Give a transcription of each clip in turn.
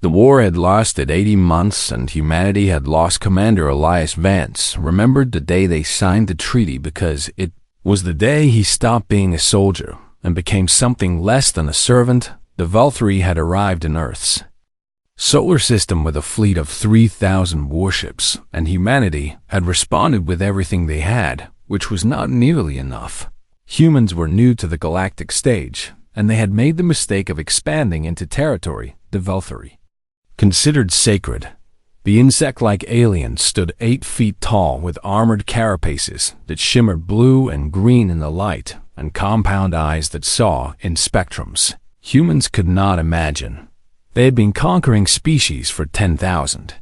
The war had lasted 80 months, and humanity had lost Commander Elias Vance remembered the day they signed the treaty because it was the day he stopped being a soldier and became something less than a servant. The Valkyrie had arrived in Earth's solar system with a fleet of 3,000 warships, and humanity had responded with everything they had, which was not nearly enough. Humans were new to the galactic stage, and they had made the mistake of expanding into territory the Valkyrie considered sacred. The insect-like alien stood 8 feet tall with armored carapaces that shimmered blue and green in the light and compound eyes that saw in spectrums humans could not imagine. They had been conquering species for 10,000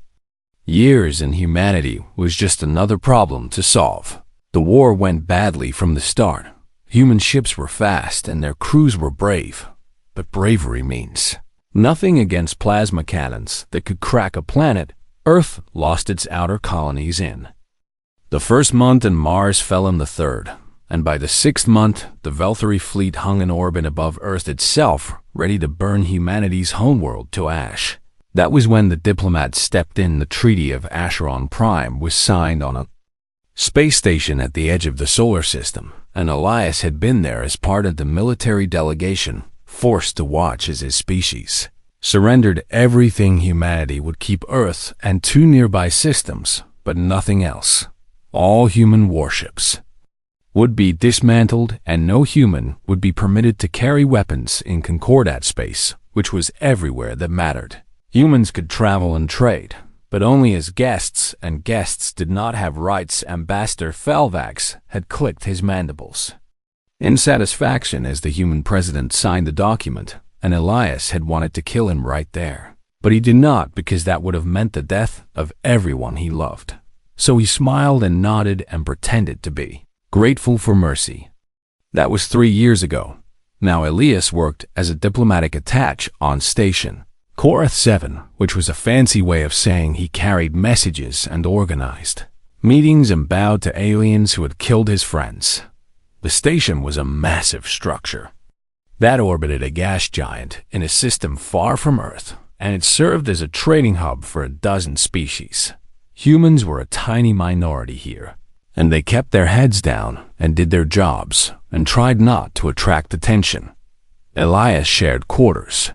years, and humanity was just another problem to solve. The war went badly from the start. Human ships were fast and their crews were brave, but bravery means nothing against plasma cannons that could crack a planet. Earth lost its outer colonies in the first month, and Mars fell in the third. And by the 6th month, the Valkyrie fleet hung in orbit above Earth itself, ready to burn humanity's homeworld to ash. That was when the diplomats stepped in. The Treaty of Acheron Prime was signed on a space station at the edge of the solar system, and Elias had been there as part of the military delegation, forced to watch as his species surrendered everything. Humanity would keep Earth and 2 nearby systems, but nothing else. All human warships would be dismantled, and no human would be permitted to carry weapons in Concordat space, which was everywhere that mattered. Humans could travel and trade, but only as guests, and guests did not have rights. Ambassador Felvax had clicked his mandibles in satisfaction as the human president signed the document, and Elias had wanted to kill him right there. But he did not, because that would have meant the death of everyone he loved. So he smiled and nodded and pretended to be grateful for mercy. That was 3 years ago. Now Elias worked as a diplomatic attaché on station Korath 7, which was a fancy way of saying he carried messages and organized meetings and bowed to aliens who had killed his friends. The station was a massive structure that orbited a gas giant in a system far from Earth, and it served as a trading hub for a dozen species. Humans were a tiny minority here, and they kept their heads down and did their jobs and tried not to attract attention. Elias shared quarters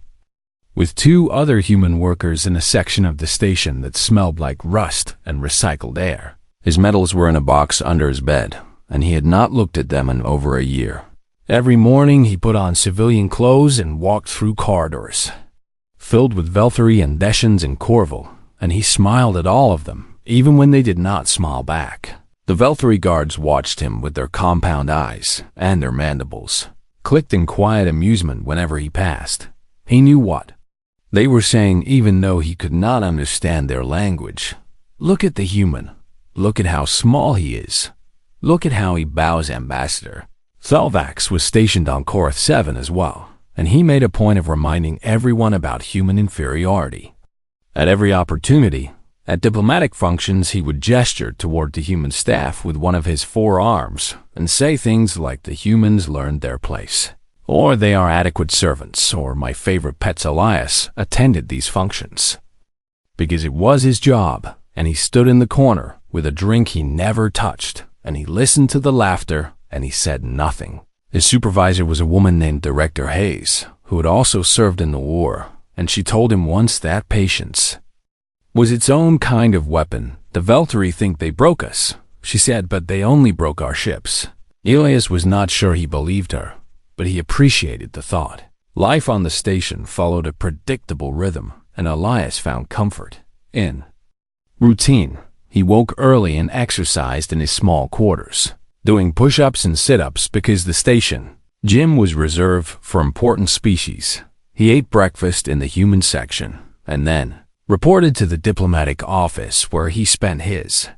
with 2 other human workers in a section of the station that smelled like rust and recycled air. His medals were in a box under his bed, and he had not looked at them in over a year. Every morning he put on civilian clothes and walked through corridors filled with Valkyrie and Deshans and Corval, and he smiled at all of them, even when they did not smile back. The Valkyrie guards watched him with their compound eyes, and their mandibles clicked in quiet amusement whenever he passed. He knew what they were saying, even though he could not understand their language. Look at the human. Look at how small he is. Look at how he bows. Ambassador Thelvax was stationed on Korath 7 as well, and he made a point of reminding everyone about human inferiority. At every opportunity, at diplomatic functions, he would gesture toward the human staff with one of his 4 arms and say things like the humans learned their place, or they are adequate servants, or my favorite pets Elias attended these functions because it was his job, and he stood in the corner with a drink he never touched, and he listened to the laughter, and he said nothing. His supervisor was a woman named Director Hayes, who had also served in the war, and she told him once that patience was its own kind of weapon. The Valkyrie think they broke us, she said, but they only broke our ships. Elias was not sure he believed her, but he appreciated the thought. Life on the station followed a predictable rhythm, and Elias found comfort in routine. He woke early and exercised in his small quarters, doing push-ups and sit-ups because the station gym was reserved for important species. He ate breakfast in the human section, and then reported to the diplomatic office, where he spent his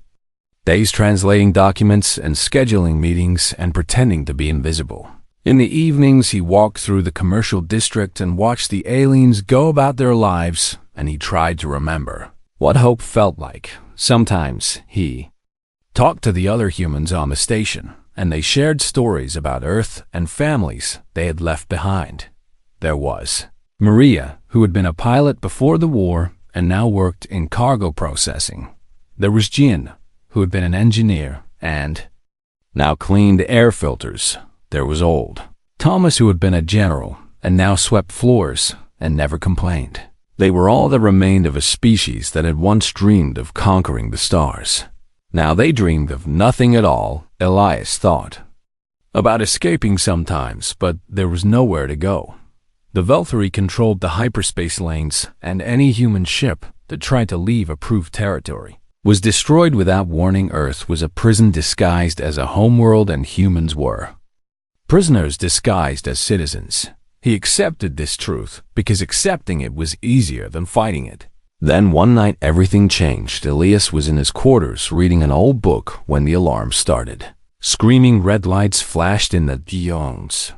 days translating documents and scheduling meetings and pretending to be invisible. In the evenings, he walked through the commercial district and watched the aliens go about their lives, and he tried to remember what hope felt like. Sometimes he talked to the other humans on the station, and they shared stories about Earth and families they had left behind. There was Maria, who had been a pilot before the war and now worked in cargo processing. There was Jin, who had been an engineer and now cleaned air filters. There was old Thomas, who had been a general and now swept floors and never complained. They were all that remained of a species that had once dreamed of conquering the stars. Now they dreamed of nothing at all. Elias thought about escaping sometimes, but there was nowhere to go. The Valkyrie controlled the hyperspace lanes, and any human ship that tried to leave approved territory was destroyed without warning. Earth was a prison disguised as a homeworld, and humans were prisoners disguised as citizens. He accepted this truth because accepting it was easier than fighting it. Then one night everything changed. Elias was in his quarters reading an old book when the alarm started. Screaming red lights flashed in the Dion's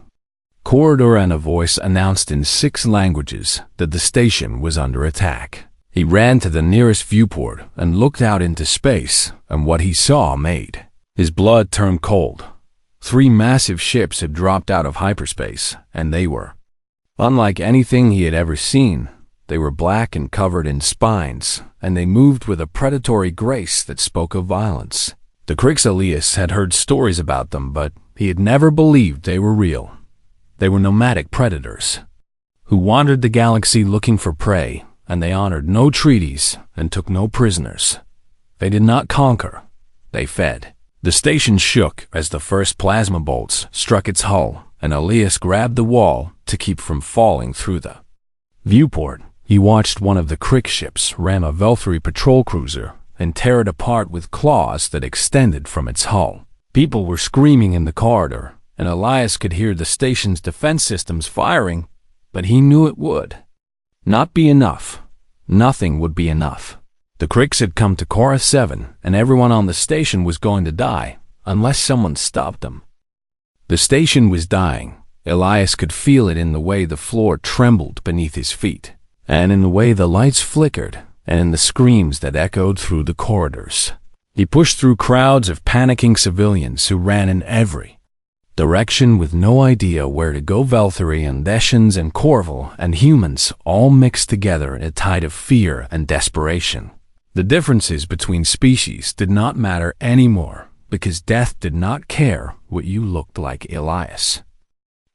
corridor, and a voice announced in 6 languages that the station was under attack. He ran to the nearest viewport and looked out into space, and what he saw made his blood turn cold. 3 massive ships had dropped out of hyperspace, and they were unlike anything he had ever seen. They were black and covered in spines, and they moved with a predatory grace that spoke of violence. The Crix Elias had heard stories about them, but he had never believed they were real. They were nomadic predators who wandered the galaxy looking for prey, and they honored no treaties and took no prisoners. They did not conquer, they fed. The station shook as the first plasma bolts struck its hull, and Elias grabbed the wall to keep from falling through the viewport. He watched one of the Crix ships ram a Valkyrie patrol cruiser and tear it apart with claws that extended from its hull. People were screaming in the corridor, and Elias could hear the station's defense systems firing, but he knew it would not be enough. Nothing would be enough. The Crix had come to Cora 7, and everyone on the station was going to die unless someone stopped them. The station was dying. Elias could feel it in the way the floor trembled beneath his feet, and in the way the lights flickered, and in the screams that echoed through the corridors. He pushed through crowds of panicking civilians who ran in every direction with no idea where to go. Valkyrie and Deshans and Corval and humans all mixed together in a tide of fear and desperation. The differences between species did not matter anymore, because death did not care what you looked like. Elias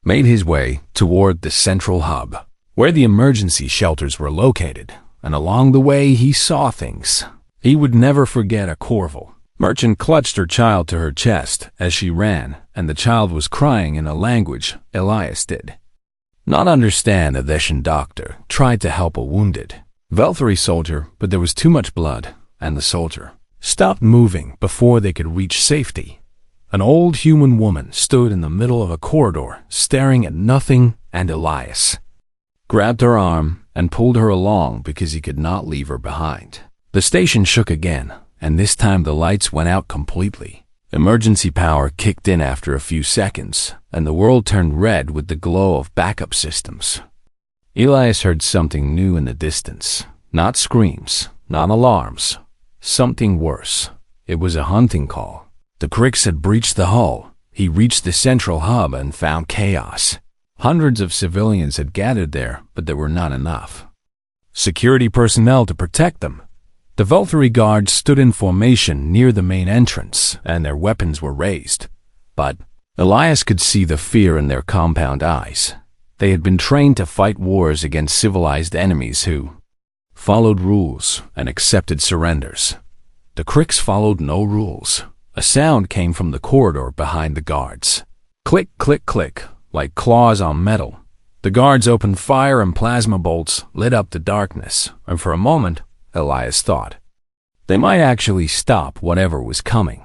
made his way toward the central hub, where the emergency shelters were located, and along the way he saw things he would never forget. A Corval merchant clutched her child to her chest as she ran, and the child was crying in a language Elias did not understand. A Deshan doctor tried to help a wounded Valkyrie soldier, but there was too much blood, and the soldier stopped moving before they could reach safety. An old human woman stood in the middle of a corridor, staring at nothing, and Elias grabbed her arm and pulled her along because he could not leave her behind. The station shook again, and this time the lights went out completely. Emergency power kicked in after a few seconds, and the world turned red with the glow of backup systems. Elias heard something new in the distance. Not screams, not alarms. Something worse. It was a hunting call. The Crix had breached the hull. He reached the central hub and found chaos. Hundreds of civilians had gathered there, but there were not enough security personnel to protect them. The Valkyrie guards stood in formation near the main entrance, and their weapons were raised. But Elias could see the fear in their compound eyes. They had been trained to fight wars against civilized enemies who followed rules and accepted surrenders. The Crix followed no rules. A sound came from the corridor behind the guards. Click, click, click, like claws on metal. The guards opened fire, and plasma bolts lit up the darkness, and for a moment, Elias thought they might actually stop whatever was coming.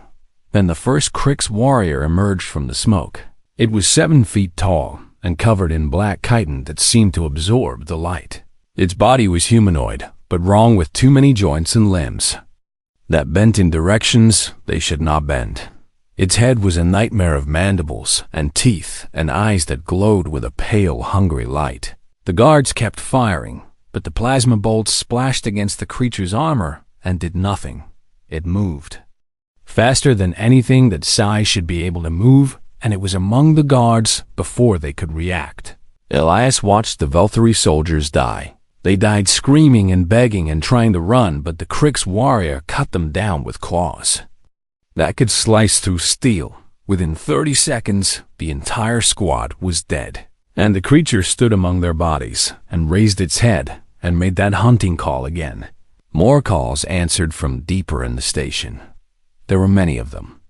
Then the first Crix warrior emerged from the smoke. It was 7 feet tall and covered in black chitin that seemed to absorb the light. Its body was humanoid, but wrong with too many joints and limbs that bent in directions they should not bend. Its head was a nightmare of mandibles and teeth and eyes that glowed with a pale, hungry light. The guards kept firing, but the plasma bolts splashed against the creature's armor and did nothing. It moved faster than anything that Psi should be able to move, and it was among the guards before they could react. Elias watched the Velthari soldiers die. They died screaming and begging and trying to run, but the Krix warrior cut them down with claws that could slice through steel. Within 30 seconds, the entire squad was dead, and the creature stood among their bodies and raised its head and made that hunting call again. More calls answered from deeper in the station. There were many of them.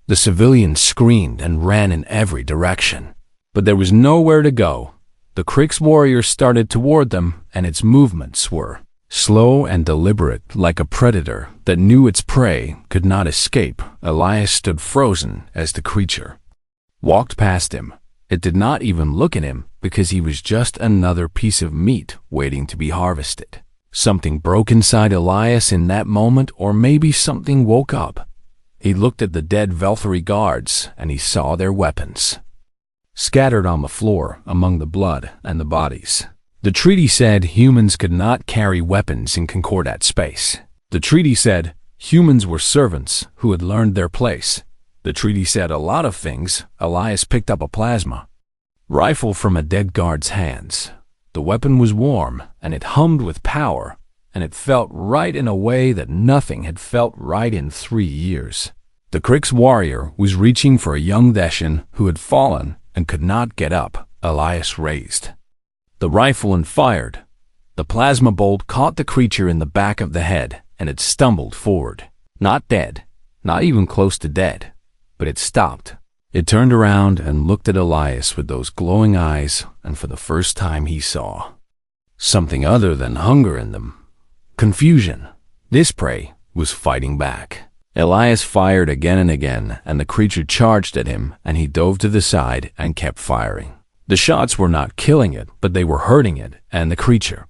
The civilians screamed and ran in every direction, but there was nowhere to go. The Krix warrior started toward them, and its movements were slow and deliberate, like a predator that knew its prey could not escape. Elias stood frozen as the creature walked past him. It did not even look at him because he was just another piece of meat waiting to be harvested. Something broke inside Elias in that moment, or maybe something woke up. He looked at the dead Velthari guards, and he saw their weapons scattered on the floor among the blood and the bodies. The treaty said humans could not carry weapons in Concordat space. The treaty said humans were servants who had learned their place. The treaty said a lot of things. Elias picked up a plasma rifle from a dead guard's hands. The weapon was warm, and it hummed with power, and it felt right in a way that nothing had felt right in 3 years. The Krix warrior was reaching for a young Deshan who had fallen and could not get up. Elias raised the rifle and fired. The plasma bolt caught the creature in the back of the head, and it stumbled forward. Not dead, not even close to dead, but it stopped. It turned around and looked at Elias with those glowing eyes, and for the first time he saw something other than hunger in them. Confusion. This prey was fighting back. Elias fired again and again, and the creature charged at him, and he dove to the side and kept firing. The shots were not killing it, but they were hurting it, and the creature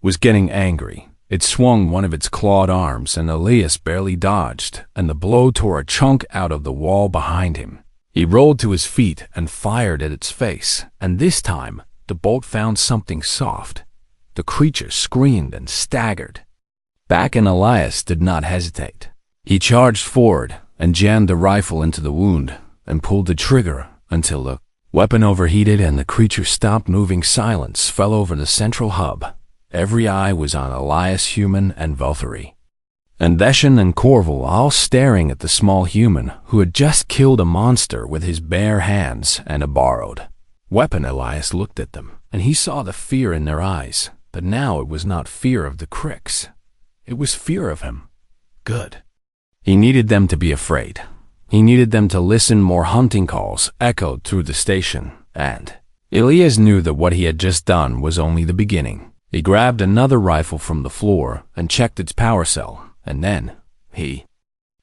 was getting angry. It swung one of its clawed arms, and Elias barely dodged, and the blow tore a chunk out of the wall behind him. He rolled to his feet and fired at its face, and this time the bolt found something soft. The creature screamed and staggered back, and Elias did not hesitate. He charged forward and jammed the rifle into the wound and pulled the trigger until the weapon overheated and the creature stopped moving. Silence fell over the central hub. Every eye was on Elias, human, and Velthari, and Deshan and Corval, all staring at the small human who had just killed a monster with his bare hands and a borrowed weapon. Elias looked at them, and he saw the fear in their eyes, but now it was not fear of the Krix. It was fear of him. Good. He needed them to be afraid. He needed them to listen. More hunting calls echoed through the station, and Elias knew that what he had just done was only the beginning. He grabbed another rifle from the floor and checked its power cell, and then he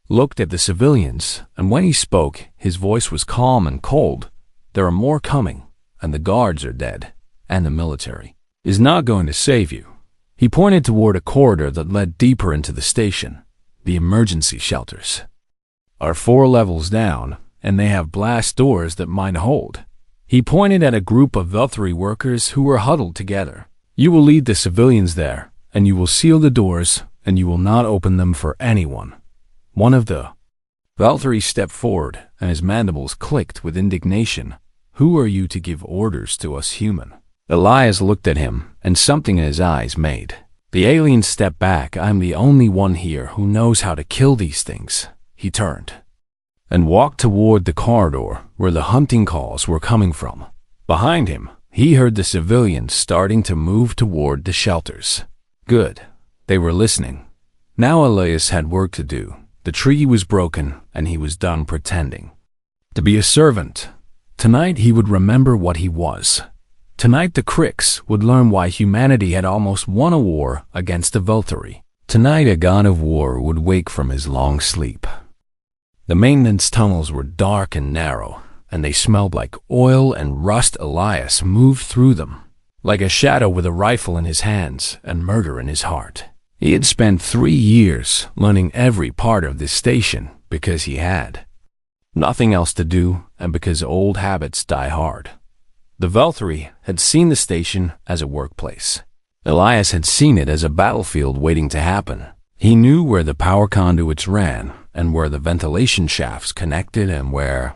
looked at the civilians, and when he spoke, his voice was calm and cold. There are more coming, and the guards are dead, and the military is not going to save you. He pointed toward a corridor that led deeper into the station. The emergency shelters are 4 levels down, and they have blast doors that might hold. He pointed at a group of Velthari workers who were huddled together. You will lead the civilians there, and you will seal the doors, and you will not open them for anyone. One of the Velthari stepped forward, and his mandibles clicked with indignation. Who are you to give orders to us human? Elias looked at him, and something in his eyes made the alien step back. I'm the only one here who knows how to kill these things. He turned and walked toward the corridor where the hunting calls were coming from. Behind him, he heard the civilians starting to move toward the shelters. Good. They were listening. Now Elias had work to do. The treaty was broken, and he was done pretending to be a servant. Tonight he would remember what he was. Tonight the Krix would learn why humanity had almost won a war against the Velthari. Tonight a god of war would wake from his long sleep. The maintenance tunnels were dark and narrow, and they smelled like oil and rust. Elias moved through them like a shadow with a rifle in his hands and murder in his heart. He had spent 3 years learning every part of this station because he had nothing else to do, and because old habits die hard. The Velthari had seen the station as a workplace. Elias had seen it as a battlefield waiting to happen. He knew where the power conduits ran, and where the ventilation shafts connected, and where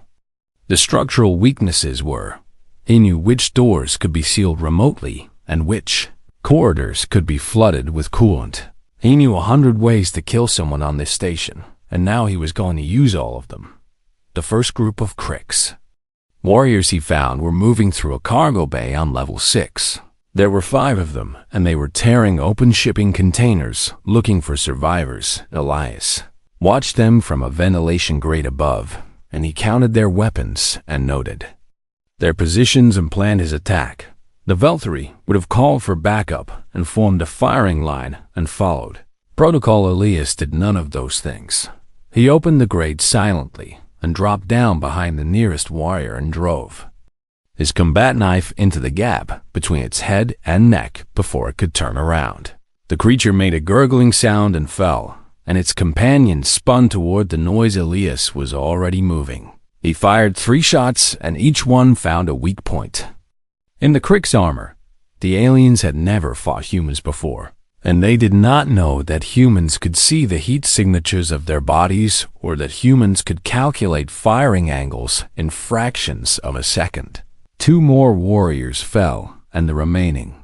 the structural weaknesses were. He knew which doors could be sealed remotely and which corridors could be flooded with coolant. He knew 100 ways to kill someone on this station, and now he was going to use all of them. The first group of Kricks. Warriors he found were moving through a cargo bay on level 6. There were 5 of them, and they were tearing open shipping containers, looking for survivors. Elias watched them from a ventilation grate above, and he counted their weapons and noted their positions and planned his attack. The Valkyrie would have called for backup and formed a firing line and followed. Protocol Elias did none of those things. He opened the grate silently and dropped down behind the nearest warrior and drove his combat knife into the gap between its head and neck before it could turn around. The creature made a gurgling sound and fell, and its companion spun toward the noise Elias was already moving. He fired 3 shots, and each one found a weak point. In the Kricks' armor, the aliens had never fought humans before, and they did not know that humans could see the heat signatures of their bodies or that humans could calculate firing angles in fractions of a second. 2 more warriors fell, and the remaining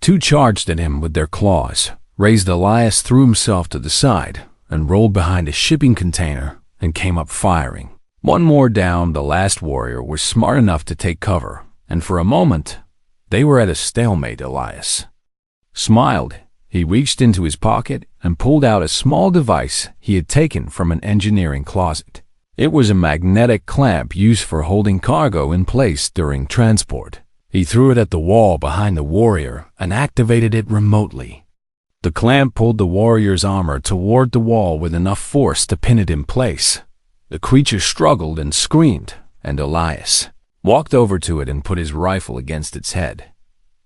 2 charged at him with their claws. Raised Elias threw himself to the side and rolled behind a shipping container and came up firing. 1 more down, the last warrior was smart enough to take cover, and for a moment, they were at a stalemate. Elias smiled. He reached into his pocket and pulled out a small device he had taken from an engineering closet. It was a magnetic clamp used for holding cargo in place during transport. He threw it at the wall behind the warrior and activated it remotely. The clamp pulled the warrior's armor toward the wall with enough force to pin it in place. The creature struggled and screamed, and Elias walked over to it and put his rifle against its head.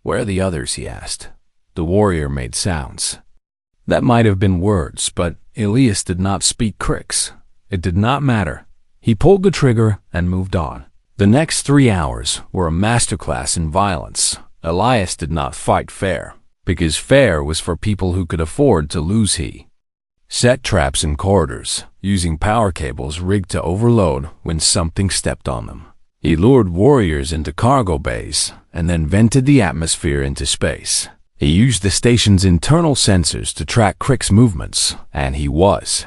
"Where are the others?" he asked. The warrior made sounds. That might have been words, but Elias did not speak Kricks. It did not matter. He pulled the trigger and moved on. The next 3 hours were a masterclass in violence. Elias did not fight fair, because fair was for people who could afford to lose. He set traps in corridors, using power cables rigged to overload when something stepped on them. He lured warriors into cargo bays and then vented the atmosphere into space. He used the station's internal sensors to track Kricks' movements, and he was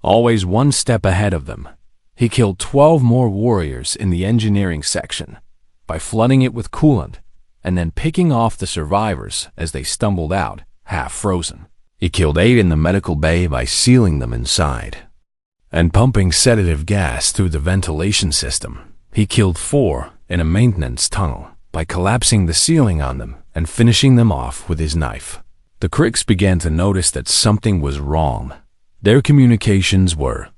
always 1 step ahead of them. He killed 12 more warriors in the engineering section by flooding it with coolant and then picking off the survivors as they stumbled out, half frozen. He killed 8 in the medical bay by sealing them inside and pumping sedative gas through the ventilation system. He killed 4 in a maintenance tunnel by collapsing the ceiling on them and finishing them off with his knife. The Kricks began to notice that something was wrong. Their communications were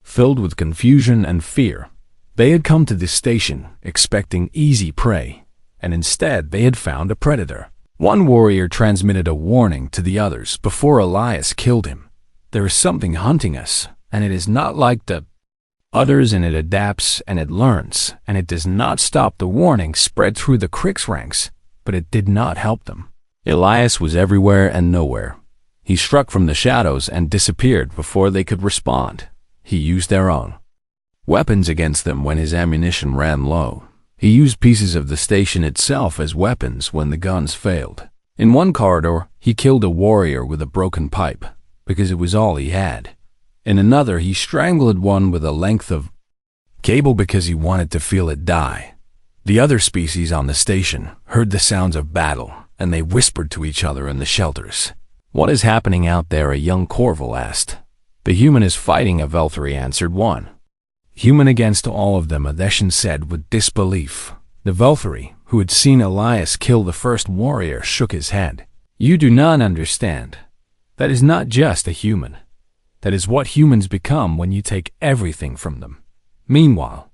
filled with confusion and fear. They had come to this station expecting easy prey, and instead they had found a predator. 1 warrior transmitted a warning to the others before Elias killed him. "There is something hunting us, and it is not like the others, and it adapts and it learns, and it does not stop." The warning spread through the Kricks ranks, but it did not help them. Elias was everywhere and nowhere. He struck from the shadows and disappeared before they could respond. He used their own weapons against them when his ammunition ran low. He used pieces of the station itself as weapons when the guns failed. In 1 corridor, he killed a warrior with a broken pipe, because it was all he had. In another, he strangled one with a length of cable because he wanted to feel it die. The other species on the station heard the sounds of battle, and they whispered to each other in the shelters. "What is happening out there?" a young Corval asked. "The human is fighting," a Valkyrie answered. "One human against all of them," Adeshan said with disbelief. The Valkyrie, who had seen Elias kill the first warrior, shook his head. "You do not understand. That is not just a human. That is what humans become when you take everything from them." Meanwhile,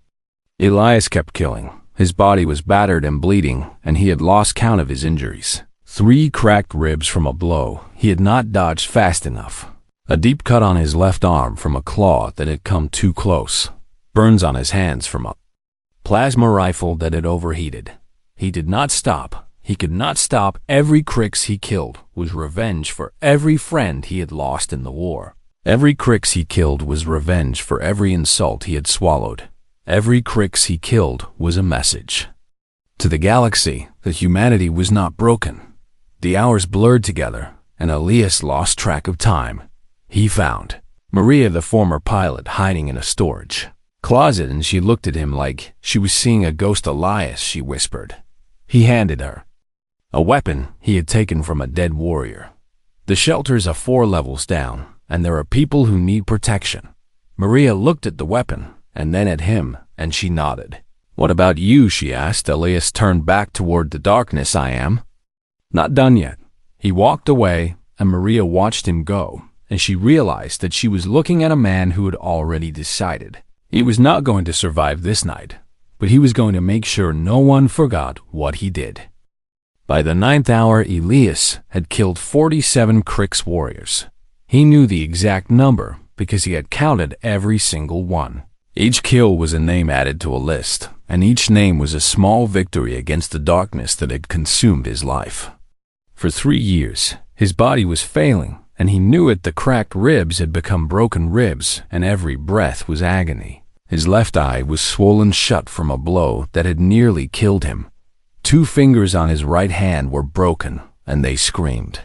Elias kept killing. His body was battered and bleeding, and he had lost count of his injuries. 3 cracked ribs from a blow he had not dodged fast enough. A deep cut on his left arm from a claw that had come too close. Burns on his hands from a plasma rifle that had overheated. He did not stop. He could not stop. Every Kricks he killed was revenge for every friend he had lost in the war. Every Kricks he killed was revenge for every insult he had swallowed. Every Kricks he killed was a message. To the galaxy, the humanity was not broken. The hours blurred together, and Elias lost track of time. He found Maria, the former pilot, hiding in a storage closet, and she looked at him like she was seeing a ghost. Elias, she whispered. He handed her a weapon he had taken from a dead warrior. The shelters are 4 levels down, and there are people who need protection. Maria looked at the weapon, and then at him, and she nodded. What about you? She asked. Elias turned back toward the darkness. I am not done yet. He walked away, and Maria watched him go, and she realized that she was looking at a man who had already decided he was not going to survive this night, but he was going to make sure no one forgot what he did. By the 9th hour, Elias had killed 47 Krix warriors. He knew the exact number because he had counted every single one. Each kill was a name added to a list, and each name was a small victory against the darkness that had consumed his life. For 3 years, his body was failing, and he knew it. The cracked ribs had become broken ribs, and every breath was agony. His left eye was swollen shut from a blow that had nearly killed him. 2 fingers on his right hand were broken, and they screamed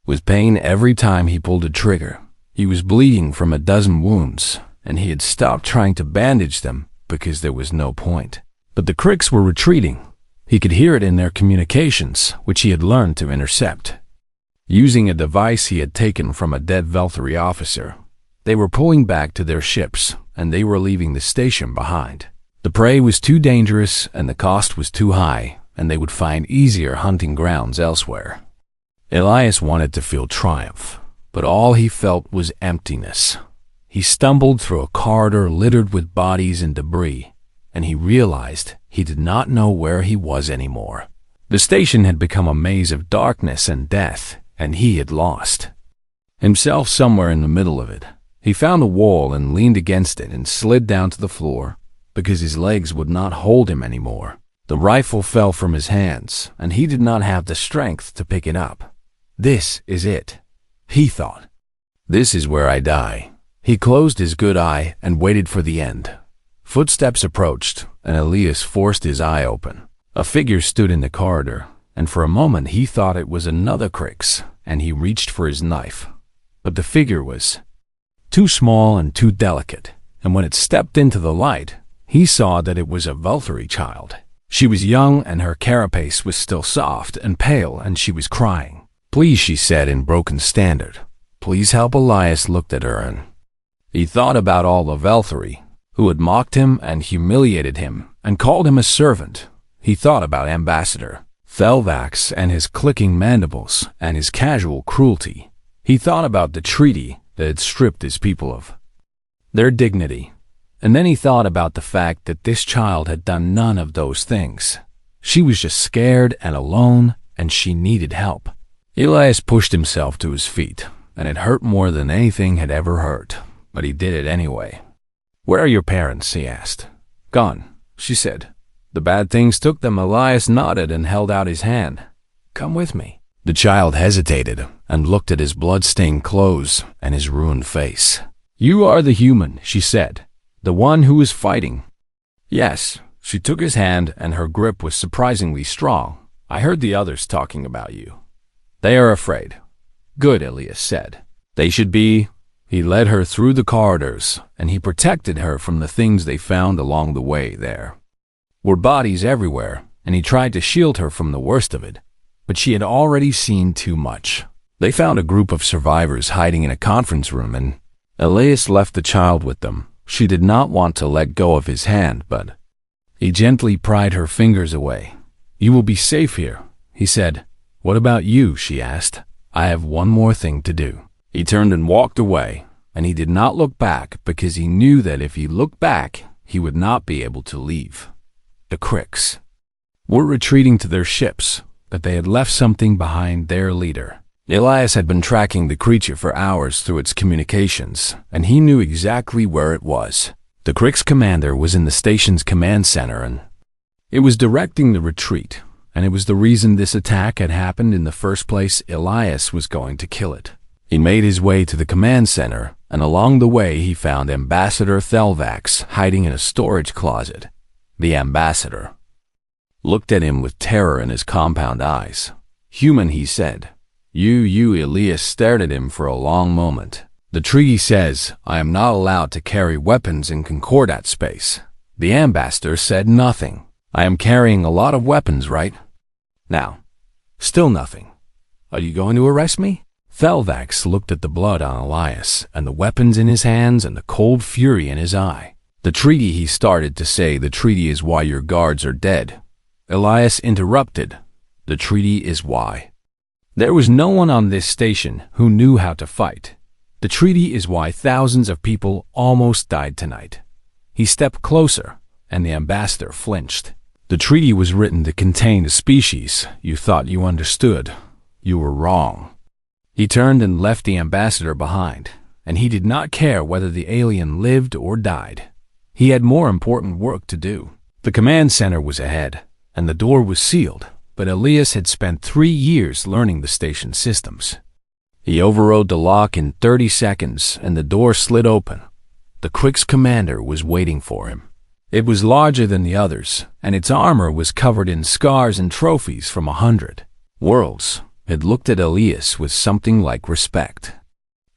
with pain every time he pulled a trigger. He was bleeding from a dozen wounds, and he had stopped trying to bandage them because there was no point. But the Krix were retreating. He could hear it in their communications, which he had learned to intercept using a device he had taken from a dead Velthari officer. They were pulling back to their ships, and they were leaving the station behind. The prey was too dangerous, and the cost was too high, and they would find easier hunting grounds elsewhere. Elias wanted to feel triumph, but all he felt was emptiness. He stumbled through a corridor littered with bodies and debris, and he realized he did not know where he was anymore. The station had become a maze of darkness and death, and he had lost himself somewhere in the middle of it. He found a wall and leaned against it and slid down to the floor because his legs would not hold him anymore. The rifle fell from his hands, and he did not have the strength to pick it up. This is it, he thought. This is where I die. He closed his good eye and waited for the end. Footsteps approached, and Elias forced his eye open. A figure stood in the corridor, and for a moment he thought it was another Krix, and he reached for his knife. But the figure was too small and too delicate, and when it stepped into the light, he saw that it was a Velthari child. She was young, and her carapace was still soft and pale, and she was crying. Please, she said in broken standard. Please help. Elias looked at her, and he thought about all the Velthari who had mocked him and humiliated him and called him a servant. He thought about Ambassador Thelvax and his clicking mandibles and his casual cruelty. He thought about the treaty that had stripped his people of their dignity. And then he thought about the fact that this child had done none of those things. She was just scared and alone, and she needed help. Elias pushed himself to his feet, and it hurt more than anything had ever hurt, but he did it anyway. Where are your parents? He asked. Gone, she said. The bad things took them. Elias nodded and held out his hand. Come with me. The child hesitated and looked at his blood-stained clothes and his ruined face. You are the human, she said. The one who is fighting. Yes. She took his hand, and her grip was surprisingly strong. I heard the others talking about you. They are afraid. Good, Elias said. They should be. He led her through the corridors, and he protected her from the things they found along the way. There were bodies everywhere, and he tried to shield her from the worst of it, but she had already seen too much. They found a group of survivors hiding in a conference room, and Elias left the child with them. She did not want to let go of his hand, but he gently pried her fingers away. You will be safe here, he said. What about you? She asked. I have one more thing to do. He turned and walked away, and he did not look back because he knew that if he looked back, he would not be able to leave. The Krix were retreating to their ships, but they had left something behind. Their leader. Elias had been tracking the creature for hours through its communications, and he knew exactly where it was. The Krix commander was in the station's command center, and it was directing the retreat, and it was the reason this attack had happened in the first place. Elias was going to kill it. He made his way to the command center, and along the way he found Ambassador Thelvax hiding in a storage closet. The ambassador looked at him with terror in his compound eyes. "Human," he said. You, Elias stared at him for a long moment. "The treaty says I am not allowed to carry weapons in Concordat space." The ambassador said nothing. "I am carrying a lot of weapons, right? Now, still nothing. Are you going to arrest me?" Thelvax looked at the blood on Elias, and the weapons in his hands, and the cold fury in his eye. "The treaty," he started to say. "The treaty is why your guards are dead." Elias interrupted. "The treaty is why." There was no one on this station who knew how to fight. "The treaty is why thousands of people almost died tonight." He stepped closer, and the ambassador flinched. "The treaty was written to contain the species. You thought you understood. You were wrong." He turned and left the ambassador behind, and he did not care whether the alien lived or died. He had more important work to do. The command center was ahead, and the door was sealed, but Elias had spent 3 years learning the station systems. He overrode the lock in 30 seconds, and the door slid open. The Kriegs commander was waiting for him. It was larger than the others, and its armor was covered in scars and trophies from 100 worlds. It looked at Elias with something like respect.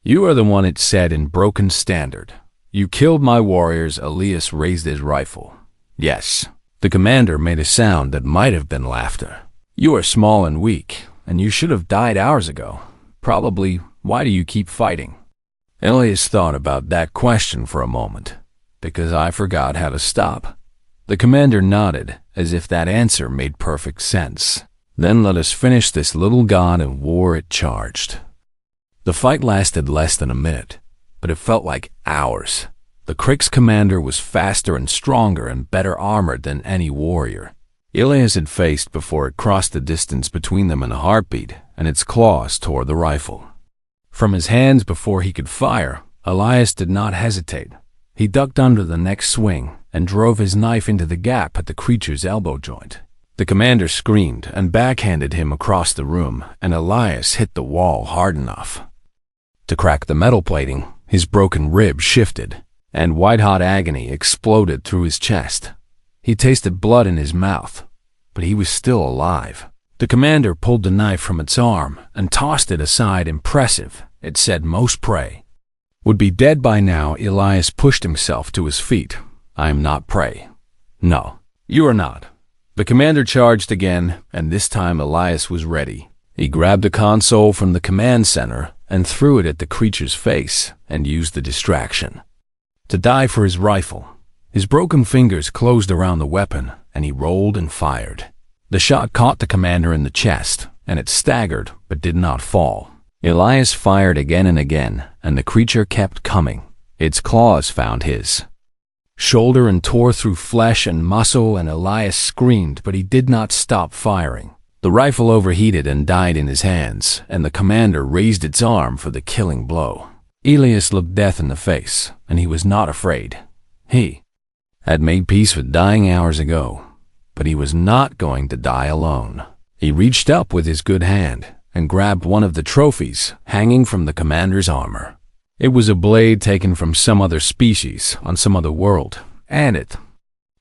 "You are the one," it said in broken standard. "You killed my warriors." Elias raised his rifle. "Yes." The commander made a sound that might have been laughter. "You are small and weak, and you should have died hours ago. Probably, why do you keep fighting?" Elias thought about that question for a moment. "Because I forgot how to stop." The commander nodded, as if that answer made perfect sense. "Then let us finish this, little god of war," it charged. The fight lasted less than a minute, but it felt like hours. The Kriegs commander was faster and stronger and better armored than any warrior Elias had faced before it crossed the distance between them in a heartbeat, and its claws tore the rifle from his hands before he could fire. Elias did not hesitate. He ducked under the next swing and drove his knife into the gap at the creature's elbow joint. The commander screamed and backhanded him across the room, and Elias hit the wall hard enough to crack the metal plating. His broken rib shifted, and white-hot agony exploded through his chest. He tasted blood in his mouth, but he was still alive. The commander pulled the knife from its arm and tossed it aside. "Impressive," it said. "Most prey would be dead by now." Elias pushed himself to his feet. "I am not prey." "No, you are not." The commander charged again, and this time Elias was ready. He grabbed a console from the command center and threw it at the creature's face and used the distraction to dive for his rifle. His broken fingers closed around the weapon, and he rolled and fired. The shot caught the commander in the chest, and it staggered but did not fall. Elias fired again and again, and the creature kept coming. Its claws found his shoulder and tore through flesh and muscle, and Elias screamed, but he did not stop firing. The rifle overheated and died in his hands, and the commander raised its arm for the killing blow. Elias looked death in the face, and he was not afraid. He had made peace with dying hours ago, but he was not going to die alone. He reached up with his good hand and grabbed one of the trophies hanging from the commander's armor. It was a blade taken from some other species on some other world, and it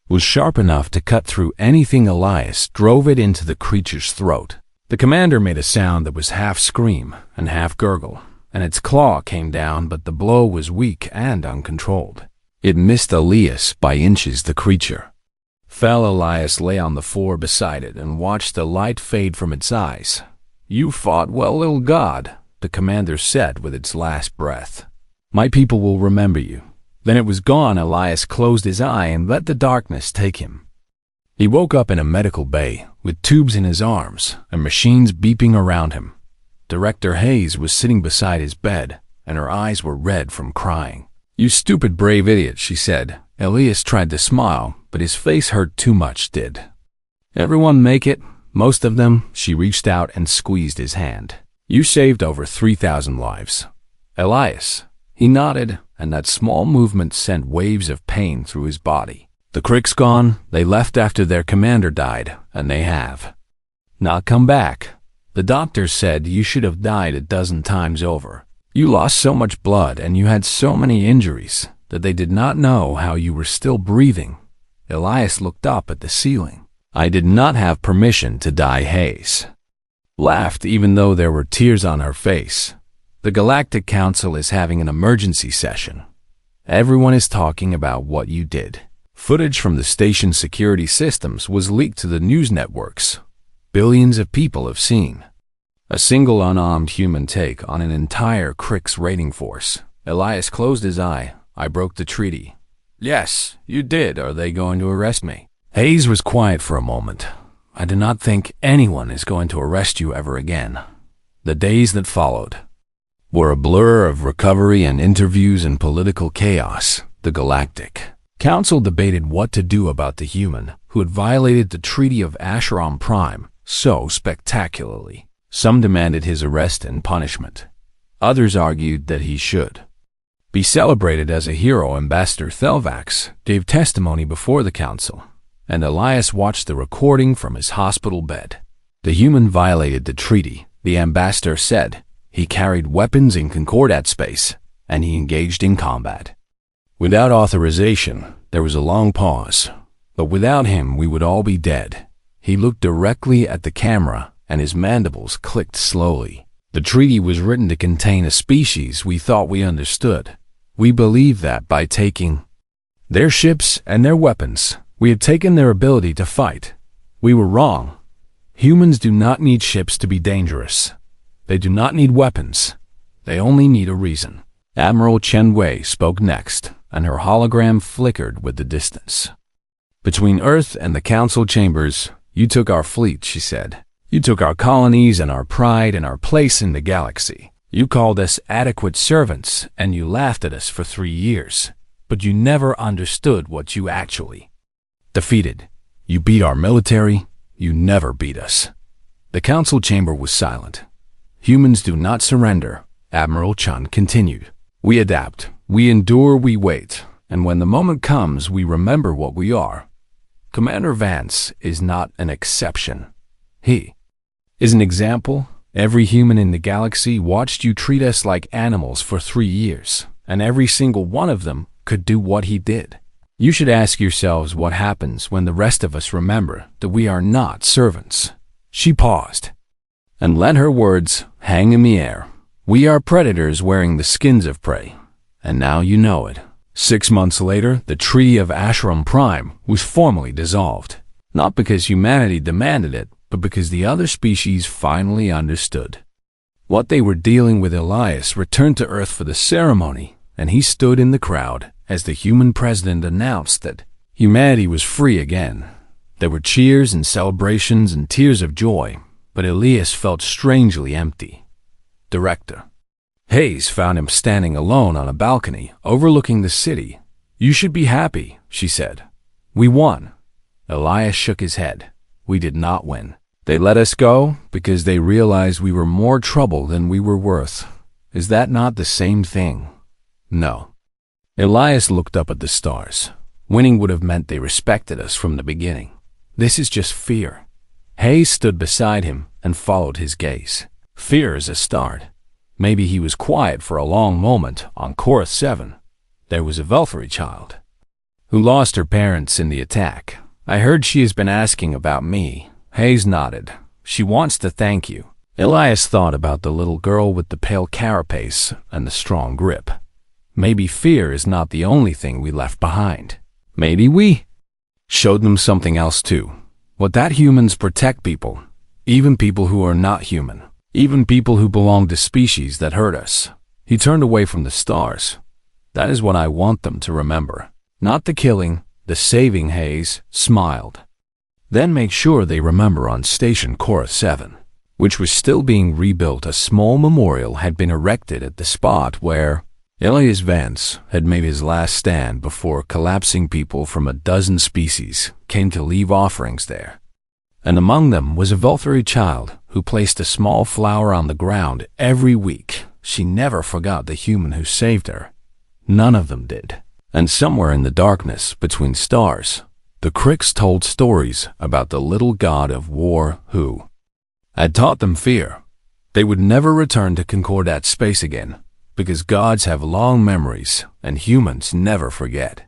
was sharp enough to cut through anything. Elias drove it into the creature's throat. The commander made a sound that was half scream and half gurgle, and its claw came down, but the blow was weak and uncontrolled. It missed Elias by inches. The creature fell. Elias lay on the floor beside it and watched the light fade from its eyes. "You fought well, little god," the commander said with its last breath. "My people will remember you." Then it was gone. Elias closed his eye and let the darkness take him. He woke up in a medical bay with tubes in his arms and machines beeping around him. Director Hayes was sitting beside his bed, and her eyes were red from crying. "You stupid brave idiot," she said. Elias tried to smile, but his face hurt too much. "Did everyone make it?" "Most of them." She reached out and squeezed his hand. "You saved over 3,000 lives." "Elias." He nodded, and that small movement sent waves of pain through his body. "The Kriegs gone. They left after their commander died, and they have not come back. The doctors said you should have died a dozen times over. You lost so much blood and you had so many injuries that they did not know how you were still breathing." Elias looked up at the ceiling. I did not have permission to die, Hayes laughed even though there were tears on her face. The Galactic Council is having an emergency session. Everyone is talking about what you did. Footage from the station's security systems was leaked to the news networks. Billions of people have seen. A single unarmed human take on an entire Crix raiding force. Elias closed his eye. I broke the treaty. Yes, you did. Are they going to arrest me? Hayes was quiet for a moment. I do not think anyone is going to arrest you ever again. The days that followed were a blur of recovery and interviews and political chaos. The Galactic Council debated what to do about the human who had violated the Treaty of Asheron Prime so spectacularly. Some demanded his arrest and punishment. Others argued that he should be celebrated as a hero. Ambassador Thelvax gave testimony before the council, and Elias watched the recording from his hospital bed. The human violated the treaty, the ambassador said. He carried weapons in Concordat space, and he engaged in combat. Without authorization, there was a long pause. But without him, we would all be dead. He looked directly at the camera, and his mandibles clicked slowly. The treaty was written to contain a species we thought we understood. We believed that by taking their ships and their weapons, we had taken their ability to fight. We were wrong. Humans do not need ships to be dangerous. They do not need weapons. They only need a reason. Admiral Chen Wei spoke next, and her hologram flickered with the distance. Between Earth and the council chambers, you took our fleet, she said. You took our colonies and our pride and our place in the galaxy. You called us adequate servants, and you laughed at us for 3 years. But you never understood what you actually defeated. You beat our military. You never beat us. The council chamber was silent. Humans do not surrender, Admiral Chun continued. We adapt, we endure, we wait, and when the moment comes, we remember what we are. Commander Vance is not an exception. He is an example. Every human in the galaxy watched you treat us like animals for 3 years, and every single one of them could do what he did. You should ask yourselves what happens when the rest of us remember that we are not servants. She paused and let her words hang in the air. We are predators wearing the skins of prey, and now you know it. 6 months later, the Treaty of Asheron Prime was formally dissolved, not because humanity demanded it, but because the other species finally understood. What they were dealing with. Elias returned to Earth for the ceremony, and he stood in the crowd as the human president announced that humanity was free again. There were cheers and celebrations and tears of joy, but Elias felt strangely empty. Director Hayes found him standing alone on a balcony overlooking the city. You should be happy, she said. We won. Elias shook his head. We did not win. They let us go because they realized we were more trouble than we were worth. Is that not the same thing? No. Elias looked up at the stars. Winning would have meant they respected us from the beginning. This is just fear. Hayes stood beside him and followed his gaze. Fear is a start. Maybe he was quiet for a long moment on Chorus 7. There was a Velfari child who lost her parents in the attack. I heard she has been asking about me. Hayes nodded. She wants to thank you. Elias thought about the little girl with the pale carapace and the strong grip. Maybe fear is not the only thing we left behind. Maybe we showed them something else too. What that humans protect people, even people who are not human, even people who belong to species that hurt us. He turned away from the stars. That is what I want them to remember. Not the killing, the saving. Hayes smiled. Then make sure they remember on Station Chorus 7, which was still being rebuilt. A small memorial had been erected at the spot where Elias Vance had made his last stand before collapsing. People from a dozen species came to leave offerings there, and among them was a Velfari child who placed a small flower on the ground every week. She never forgot the human who saved her. None of them did. And somewhere in the darkness between stars, the Crix told stories about the little god of war who had taught them fear. They would never return to Concordat space again, because gods have long memories and humans never forget.